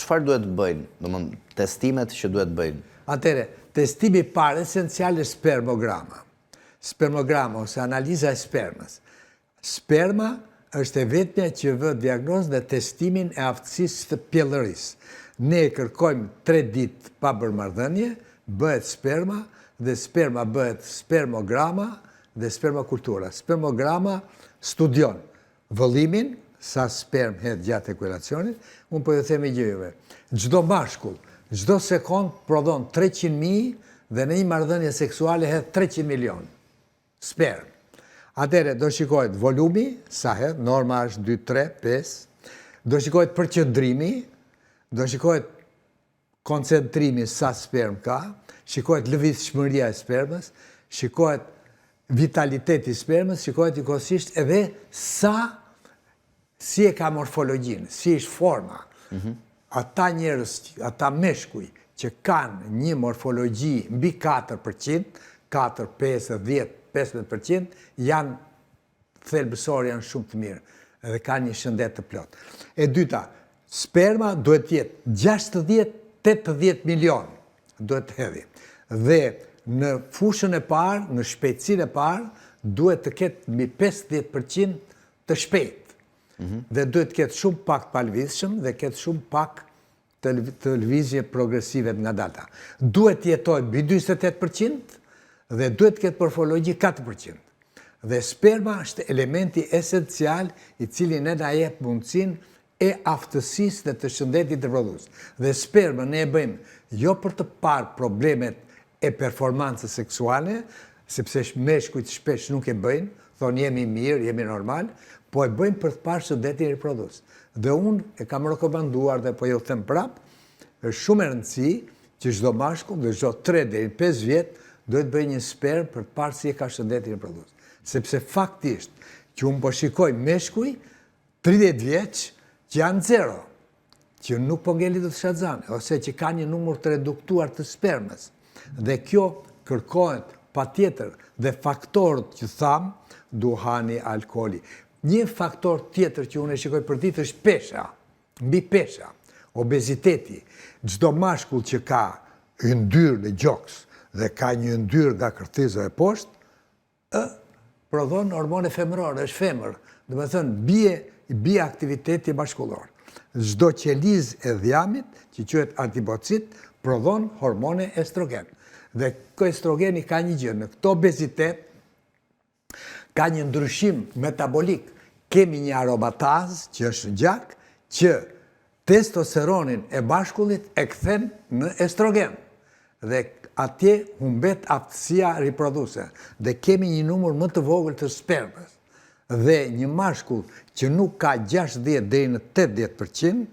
çfarë duhet bëjnë? Domethënë, testimet që duhet bëjnë? Atëre, testimi parë esencial është spermograma. Spermograma ose analiza e spermës. Sperma është e vetmja që vë diagnozën dhe testimin e aftësisë të pjellërisë. Ne kërkojmë 3 ditë pa bërë marrëdhënie, bëhet sperma dhe sperma bëhet spermograma dhe spermakultura. Spermograma studion vëllimin, sa sperm hedh gjatë ekulacionit, unë po ju them i gjëjve. Çdo mashkull, çdo sekond prodhon 300.000 dhe në një marrëdhënie seksuale hedh 300 milion sperm. Atëre do shikohet volumi, sa hedh, norma është 2, 3, 5, do shikohet përqendrimi, do shikohet koncentrimi sa sperm ka, shikohet lëvizshmëria e spermës, shikohet vitaliteti i spermës, shikohet njëkohësisht edhe si e ka morfologjinë, si është forma. Ata njerëz, ata meshkuj që kanë një morfologji mbi 4%, 4, 5, 10, 15%, janë thelbësor, janë shumë të mirë, edhe kanë një shëndet të plot. E dyta, sperma duhet jetë 60-80 milion, duhet të hedhi. Dhe në fushën e parë, në shpejtësinë e parë, duhet të ketë mbi 50% të shpejtë. Dhe duhet të ketë shumë pak palëvizshëm dhe ketë shumë pak të lëvizje progresive nga data. Duhet të jetojë mbi 48% dhe duhet të ketë morfologji 4%. Dhe sperma është elementi esencial i cili ne na jep mundësinë e aftësisë dhe të shëndetit të prodhues. Dhe sperma ne e bëjmë jo për të parë problemet e performancës seksuale, sepse meshkujt shpesh nuk e bëjnë, thonë jemi mirë, jemi normal, po e bëjmë për të parë shëndetin e prodhues. Dhe unë e kam rekomanduar dhe po ju them prapë, është shumë e rëndësishme që çdo mashkull dhe çdo 3 deri 5 vjet duhet bëjë një sperm për të parë si e ka shëndetin e prodhues. Sepse faktisht që unë po shikoj meshkuj 30 vjeç që janë zero, që nuk po ngelin të shazane, ose që ka një numër të reduktuar të spermës. Dhe kjo kërkohet patjetër dhe faktorët që tham, duhani, alkooli. Një faktor tjetër që unë e shikoj për ditë është pesha, mbi pesha, obeziteti. Çdo mashkull që ka yndyrë në gjoks dhe ka një yndyrë nga kërthiza e poshtë, prodhon hormone femërore, është femër. Do të thënë, bie aktiviteti mashkullor. Çdo qelizë e dhjamit, që quhet antibocit, prodhon hormone estrogen. Dhe kjo estrogeni ka një gjë, në këto obezitet, ka një ndryshim metabolik. Kemi një aromataz, që është në gjak, që testosteronin e mashkullit e kthen në estrogen. Dhe atje humbet aftësia riprodhuese. Dhe kemi një numër më të vogël të spermës. Dhe një mashkull që nuk ka 60 deri në 80%,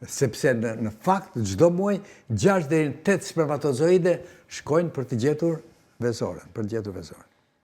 sepse në fakt çdo muaj 6 deri në 8 spermatozoide shkojnë për të gjetur vezoren,